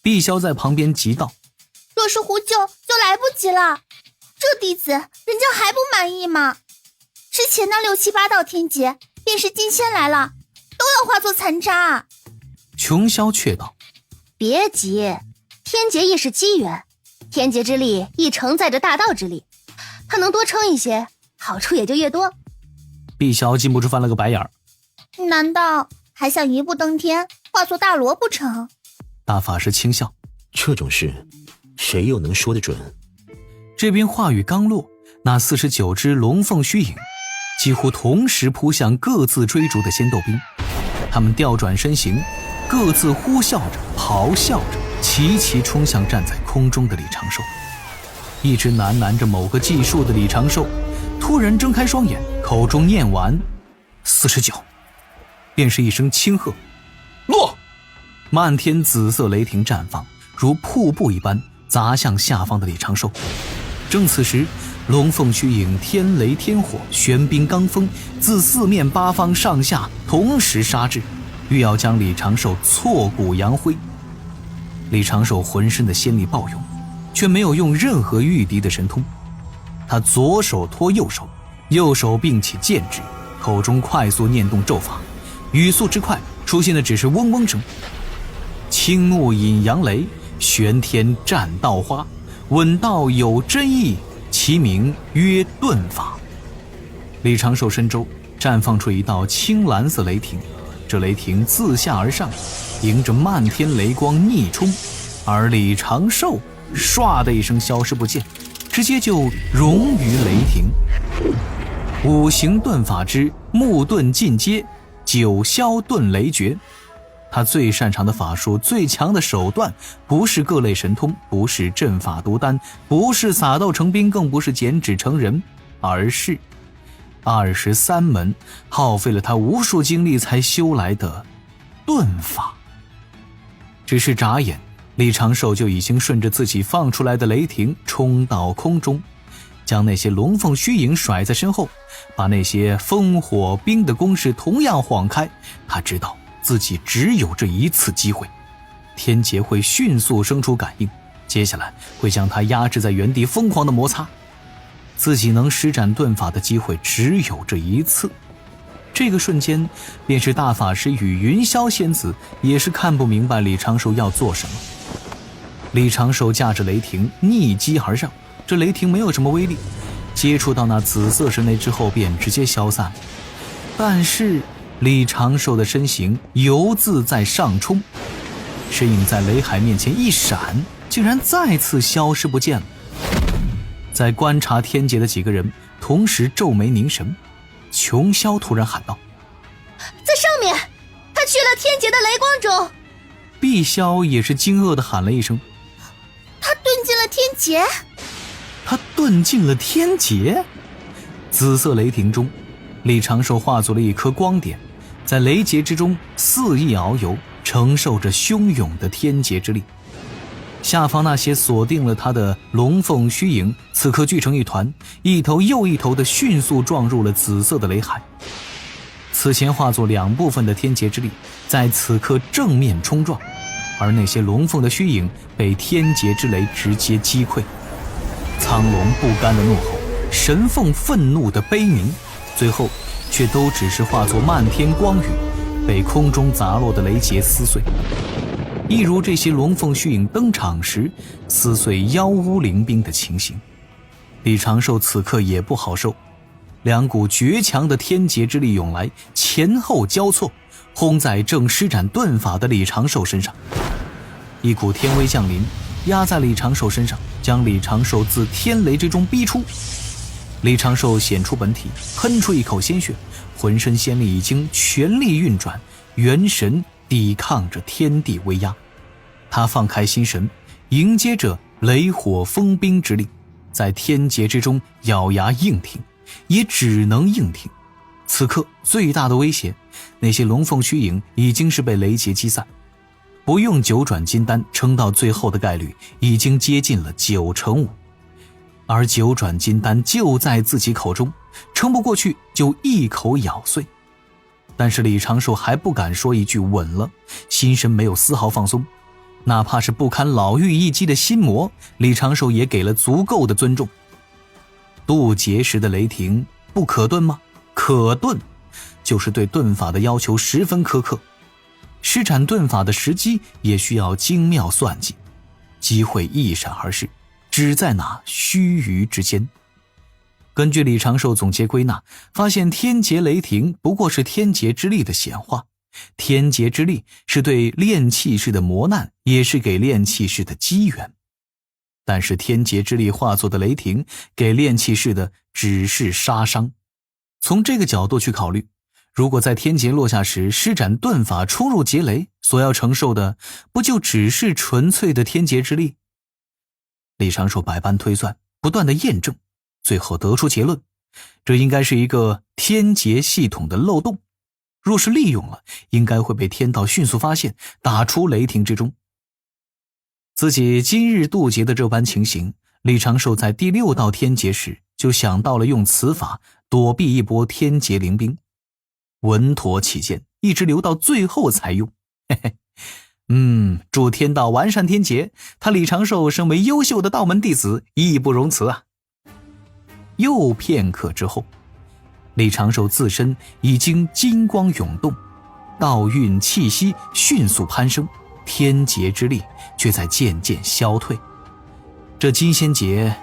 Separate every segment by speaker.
Speaker 1: 碧霄在旁边急道：
Speaker 2: 若是呼救就来不及了，这弟子人家还不满意吗？之前那6、7、8道天劫便是金仙来了，都要化作残渣。
Speaker 1: 琼霄却道：
Speaker 3: 别急，天劫亦是机缘，天劫之力亦承载着大道之力，他能多撑一些，好处也就越多。
Speaker 1: 碧霄禁不住翻了个白眼儿，
Speaker 2: 难道还想一步登天，化作大罗不成？
Speaker 1: 大法师轻笑：
Speaker 4: 这种事谁又能说得准？
Speaker 1: 这边话语刚落，那49只龙凤虚影几乎同时扑向各自追逐的仙斗兵，他们调转身形，各自呼啸着咆哮着，齐齐冲向站在空中的李长寿。一直喃喃着某个计数的李长寿突然睁开双眼，口中念完49，便是一声轻喝：落！漫天紫色雷霆绽放，如瀑布一般砸向下方的李长寿。正此时，龙凤虚影天雷天火，玄冰罡风自四面八方上下同时杀至，欲要将李长寿挫骨扬灰。李长寿浑身的仙力暴涌，却没有用任何御敌的神通。他左手托右手，右手并起剑指，口中快速念动咒法，语速之快，出现的只是嗡嗡声。青木引阳雷，玄天战道花，稳道有真意，其名曰遁法。李长寿身周绽放出一道青蓝色雷霆，这雷霆自下而上，迎着漫天雷光逆冲，而李长寿唰的一声消失不见，直接就融于雷霆。五行遁法之木遁进阶，九霄遁雷诀。他最擅长的法术，最强的手段，不是各类神通，不是阵法毒丹，不是撒豆成兵，更不是剪纸成人，而是23门耗费了他无数精力才修来的遁法。只是眨眼，李长寿就已经顺着自己放出来的雷霆冲到空中，将那些龙凤虚影甩在身后，把那些风火冰的攻势同样晃开。他知道自己只有这一次机会，天劫会迅速生出感应，接下来会将他压制在原地疯狂的摩擦。自己能施展遁法的机会只有这一次。这个瞬间，便是大法师与云霄仙子也是看不明白李长寿要做什么。李长寿驾着雷霆逆击而上，这雷霆没有什么威力，接触到那紫色神雷之后便直接消散。但是李长寿的身形犹自在上冲，身影在雷海面前一闪，竟然再次消失不见了。在观察天劫的几个人同时皱眉凝神，琼霄突然喊道：
Speaker 3: 在上面，他去了天劫的雷光中。
Speaker 1: 碧霄也是惊愕地喊了一声：
Speaker 2: 他遁进了天劫！
Speaker 1: 他遁进了天劫！紫色雷霆中，李长寿化作了一颗光点，在雷劫之中肆意遨游，承受着汹涌的天劫之力。下方那些锁定了他的龙凤虚影此刻聚成一团，一头又一头的迅速撞入了紫色的雷海。此前化作2部分的天劫之力在此刻正面冲撞，而那些龙凤的虚影被天劫之雷直接击溃。苍龙不甘的怒吼，神凤愤怒的悲鸣，最后却都只是化作漫天光雨，被空中砸落的雷劫撕碎。一如这些龙凤虚影登场时撕碎妖巫灵兵的情形。李长寿此刻也不好受，2股绝强的天劫之力涌来，前后交错，轰在正施展遁法的李长寿身上。一股天威降临，压在李长寿身上，将李长寿自天雷之中逼出。李长寿显出本体，喷出一口鲜血，浑身仙力已经全力运转，元神抵抗着天地威压。他放开心神，迎接着雷火风冰之力，在天劫之中咬牙硬挺，也只能硬挺。此刻最大的威胁，那些龙凤虚影已经是被雷劫击散，不用9转金丹撑到最后的概率已经接近了95%，而9转金丹就在自己口中，撑不过去就一口咬碎。但是李长寿还不敢说一句稳了，心神没有丝毫放松。哪怕是不堪老妪一击的心魔，李长寿也给了足够的尊重。渡劫时的雷霆不可遁吗？可遁，就是对遁法的要求十分苛刻。施展遁法的时机也需要精妙算计，机会一闪而逝，只在那须臾之间。根据李长寿总结归纳，发现天劫雷霆不过是天劫之力的显化，天劫之力是对炼气士的磨难，也是给炼气士的机缘。但是天劫之力化作的雷霆，给炼气士的只是杀伤。从这个角度去考虑，如果在天劫落下时施展遁法出入劫雷，所要承受的不就只是纯粹的天劫之力？李长寿百般推算，不断的验证，最后得出结论，这应该是一个天劫系统的漏洞，若是利用了，应该会被天道迅速发现，打出雷霆之中。自己今日渡劫的这般情形，李长寿在第6道天劫时就想到了用此法躲避一波天劫灵兵，稳妥起见，一直留到最后才用。嘿嘿，祝天道完善天劫，他李长寿身为优秀的道门弟子，义不容辞啊。又片刻之后，李长寿自身已经金光涌动，道运气息迅速攀升，天劫之力却在渐渐消退。这金仙劫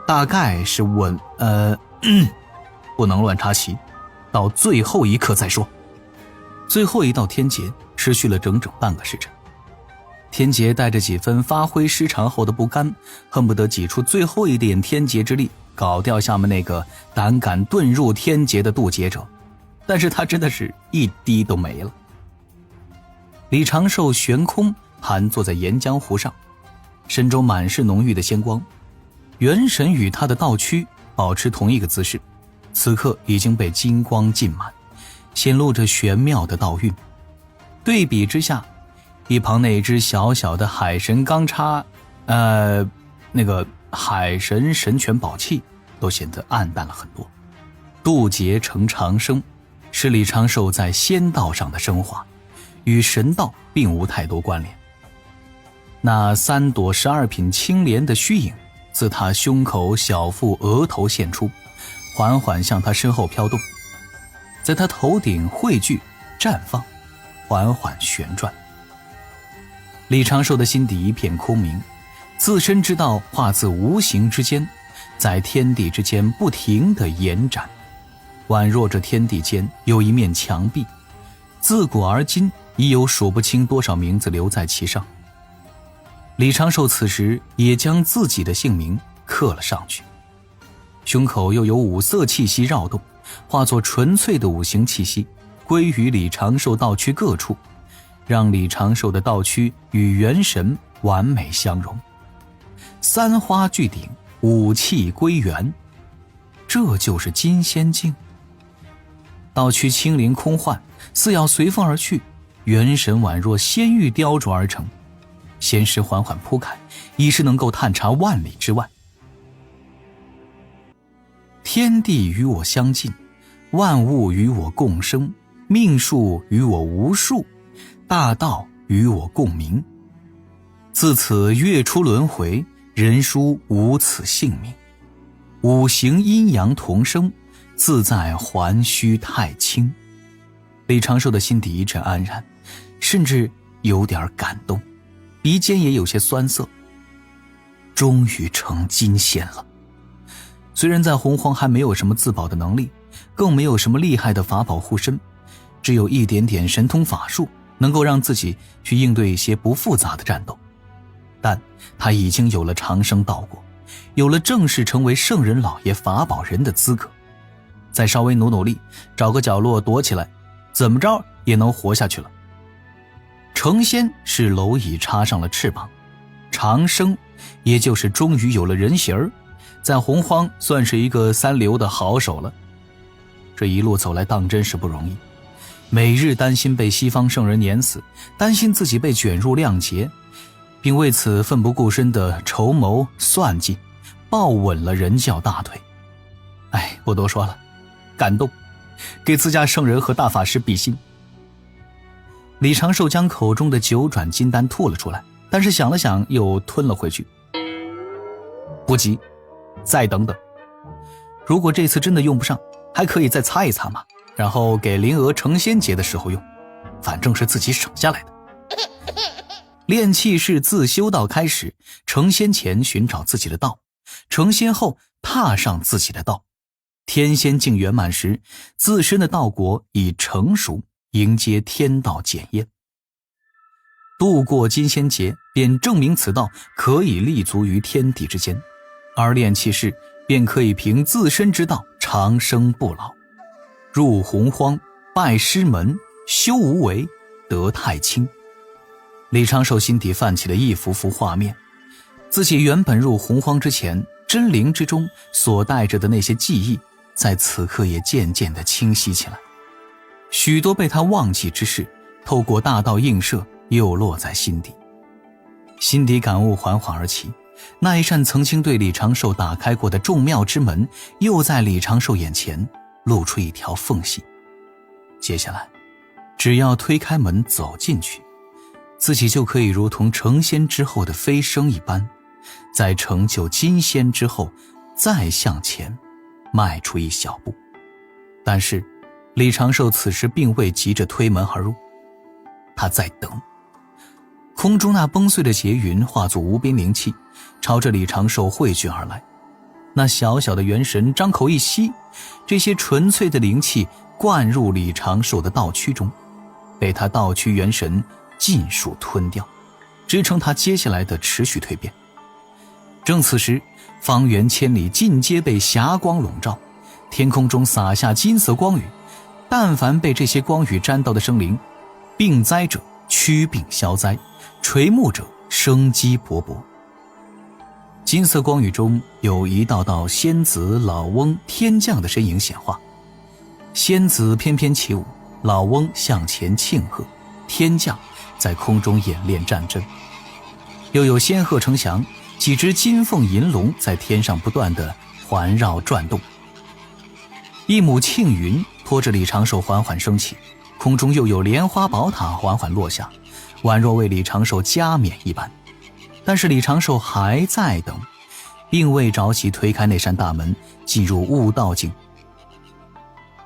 Speaker 1: 大概是不能乱插旗，到最后一刻再说。最后一道天劫持续了整整半个时辰，天劫带着几分发挥失常后的不甘，恨不得挤出最后一点天劫之力，搞掉下面那个胆敢遁入天劫的渡劫者，但是他真的是一滴都没了。李长寿悬空盘坐在岩浆湖上，身中满是浓郁的仙光，元神与他的道躯保持同一个姿势，此刻已经被金光浸满，显露着玄妙的道韵。对比之下，一旁那只小小的海神钢叉海神神拳宝器都显得暗淡了很多。渡劫成长生是李长寿在仙道上的升华，与神道并无太多关联。那3朵12品青莲的虚影自他胸口、小腹、额头现出，缓缓向他身后飘动，在他头顶汇聚绽放，缓缓旋转。李长寿的心底一片空明，自身之道化自无形之间，在天地之间不停地延展，宛若这天地间有一面墙壁，自古而今已有数不清多少名字留在其上。李长寿此时也将自己的姓名刻了上去，胸口又有5色气息绕动，化作纯粹的5行气息，归于李长寿道躯各处，让李长寿的道躯与元神完美相融。3花聚顶，5气归元，这就是金仙境。道躯轻灵空幻，似要随风而去，元神宛若仙玉雕琢而成，仙石缓缓铺开，已是能够探查万里之外。天地与我相近，万物与我共生，命数与我无数，大道与我共鸣。自此月出轮回，人殊无此性命。5行阴阳同生，自在还须太清。李长寿的心底一阵安然，甚至有点感动，鼻尖也有些酸涩。终于成金仙了。虽然在洪荒还没有什么自保的能力，更没有什么厉害的法宝护身，只有一点点神通法术能够让自己去应对一些不复杂的战斗，但他已经有了长生道果，有了正式成为圣人老爷法宝人的资格。再稍微努努力，找个角落躲起来，怎么着也能活下去了。成仙是蝼蚁插上了翅膀，长生也就是终于有了人形儿，在洪荒算是一个3流的好手了。这一路走来当真是不容易，每日担心被西方圣人碾死，担心自己被卷入量劫，并为此奋不顾身的筹谋算计，抱稳了人教大腿。不多说了，感动，给自家圣人和大法师比心。李长寿将口中的9转金丹吐了出来，但但是想了想又吞了回去。不急，再等等。如果这次真的用不上，还可以再擦一擦嘛，然后给灵娥成仙节的时候用，反正是自己省下来的。炼气是自修道开始，成仙前寻找自己的道，成仙后踏上自己的道。天仙境圆满时，自身的道果已成熟，迎接天道检验。度过金仙劫，便证明此道可以立足于天地之间，而炼气士便可以凭自身之道长生不老。入洪荒，拜师门，修无为，得太清。李长寿心底泛起了一幅幅画面，自己原本入洪荒之前，真灵之中所带着的那些记忆，在此刻也渐渐地清晰起来。许多被他忘记之事，透过大道映射，又落在心底。心底感悟缓缓而起，那一扇曾经对李长寿打开过的众妙之门，又在李长寿眼前露出一条缝隙。接下来，只要推开门走进去，自己就可以如同成仙之后的飞升一般，在成就金仙之后，再向前迈出一小步。但是李长寿此时并未急着推门而入，他在等。空中那崩碎的劫云化作无边灵气，朝着李长寿汇聚而来。那小小的元神张口一吸，这些纯粹的灵气灌入李长寿的道躯中，被他道躯元神尽数吞掉，支撑他接下来的持续蜕变。正此时，方圆千里尽皆被霞光笼罩，天空中洒下金色光雨，但凡被这些光雨沾到的生灵，病灾者驱病消灾，垂暮者生机勃勃。金色光雨中有一道道仙子、老翁、天将的身影显化，仙子翩翩起舞，老翁向前庆贺，天将在空中演练战阵，又有仙鹤呈祥，几只金凤银龙在天上不断地环绕转动。一抹庆云拖着李长寿缓缓升起，空中又有莲花宝塔缓缓落下，宛若为李长寿加冕一般。但是李长寿还在等，并未着急推开那扇大门进入悟道境。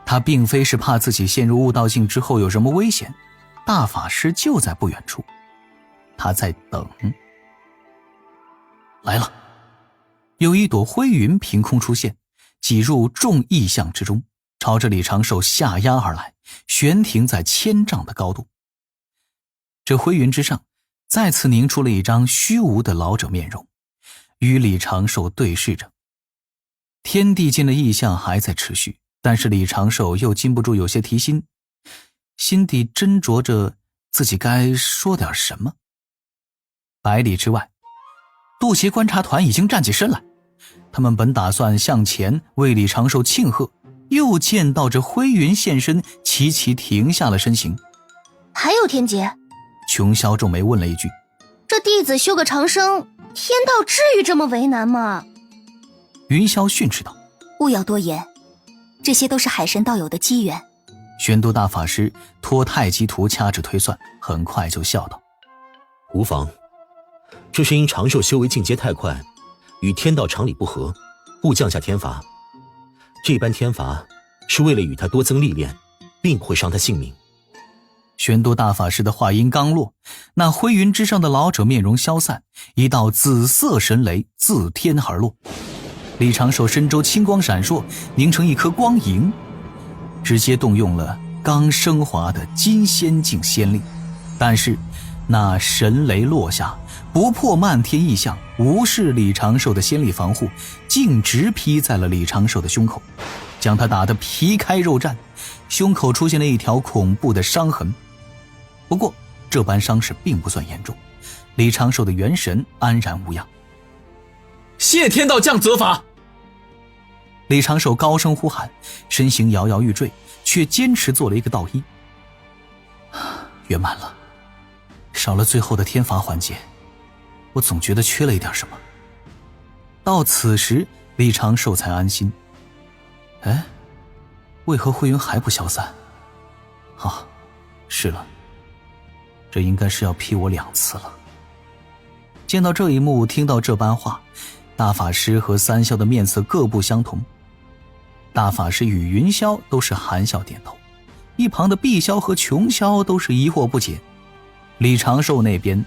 Speaker 1: 他并非是怕自己陷入悟道境之后有什么危险，大法师就在不远处，他在等。来了，有一朵灰云凭空出现，挤入众异象之中，朝着李长寿下压而来，悬停在1000丈的高度。这灰云之上再次凝出了一张虚无的老者面容，与李长寿对视着。天地间的异象还在持续，但是李长寿又禁不住有些提心，心底斟酌着自己该说点什么。100里之外，渡邪观察团已经站起身来，他们本打算向前为李长寿庆贺，又见到这灰云现身，齐齐停下了身形。
Speaker 3: 还有天劫？
Speaker 1: 琼霄皱眉问了一句。
Speaker 3: 这弟子修个长生，天道至于这么为难吗？
Speaker 1: 云霄训斥道。
Speaker 2: 勿要多言，这些都是海神道友的机缘。
Speaker 1: 玄都大法师托太极图掐指推算，很快就笑道。
Speaker 4: 无妨，这是因长寿修为进阶太快，与天道常理不合，故降下天罚。这般天罚是为了与他多增历练，并不会伤他性命。
Speaker 1: 玄都大法师的话音刚落，那灰云之上的老者面容消散，一道紫色神雷自天而落。李长寿身周青光闪烁，凝成一颗光影，直接动用了刚升华的金仙境仙力。但是那神雷落下，不破漫天异象，无视李长寿的仙力防护，径直劈在了李长寿的胸口，将他打得皮开肉绽，胸口出现了一条恐怖的伤痕。不过这般伤势并不算严重，李长寿的元神安然无恙。
Speaker 5: 谢天道降责罚！
Speaker 1: 李长寿高声呼喊，身形摇摇欲坠，却坚持做了一个道一。圆满了，少了最后的天罚环节，我总觉得缺了一点什么。到此时李长寿才安心。哎，为何灰云还不消散？是了，这应该是要劈我2次了。见到这一幕，听到这般话，大法师和三霄的面色各不相同。大法师与云霄都是含笑点头，一旁的碧霄和琼霄都是疑惑不解。李长寿那边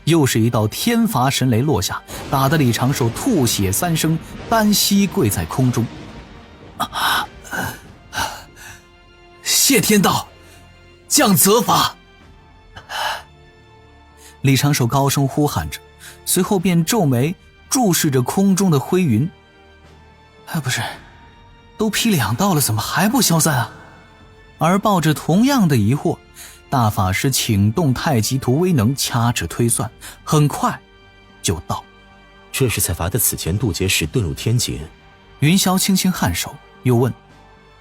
Speaker 1: 又是一道天罚神雷落下，打得李长寿吐血3声，单膝跪在空中。
Speaker 5: 谢天道，降责罚！
Speaker 1: 李长寿高声呼喊着，随后便皱眉注视着空中的灰云。不是，都劈2道了，怎么还不消散啊？而抱着同样的疑惑，大法师请动太极图威能掐指推算，很快就到。
Speaker 4: 这是才罚的此前渡劫时遁入天劫。
Speaker 1: 云霄轻轻颔首，又问：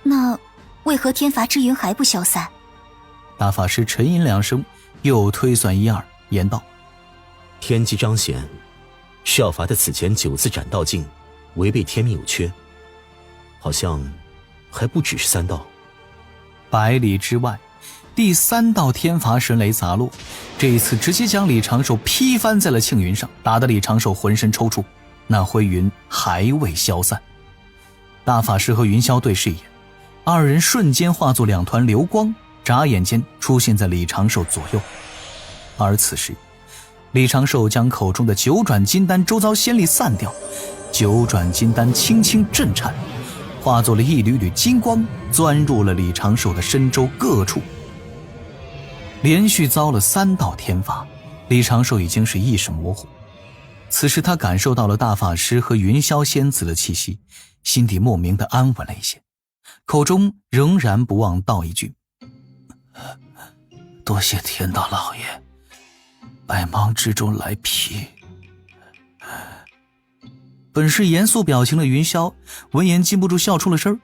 Speaker 3: 那为何天罚之云还不消散？
Speaker 1: 大法师沉吟2声，又推算1、2，言道：
Speaker 4: 天机彰显，是要罚的此前9次斩道境，违背天命有缺，好像还不只是3道。
Speaker 1: 100里之外，第3道天罚神雷砸落，这一次直接将李长寿劈翻在了庆云上，打得李长寿浑身抽搐，那灰云还未消散。大法师和云霄对视一眼，2人瞬间化作2团流光，眨眼间出现在李长寿左右。而此时李长寿将口中的9转金丹周遭仙力散掉，9转金丹轻轻震颤，化作了一缕缕金光，钻入了李长寿的身周各处。连续遭了3道天罚，李长寿已经是意识模糊。此时他感受到了大法师和云霄仙子的气息，心底莫名的安稳了一些，口中仍然不忘道一句：多谢天道老爷，百忙之中来劈。本是严肃表情的云霄闻言禁不住笑出了声，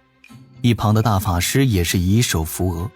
Speaker 1: 一旁的大法师也是以手扶额，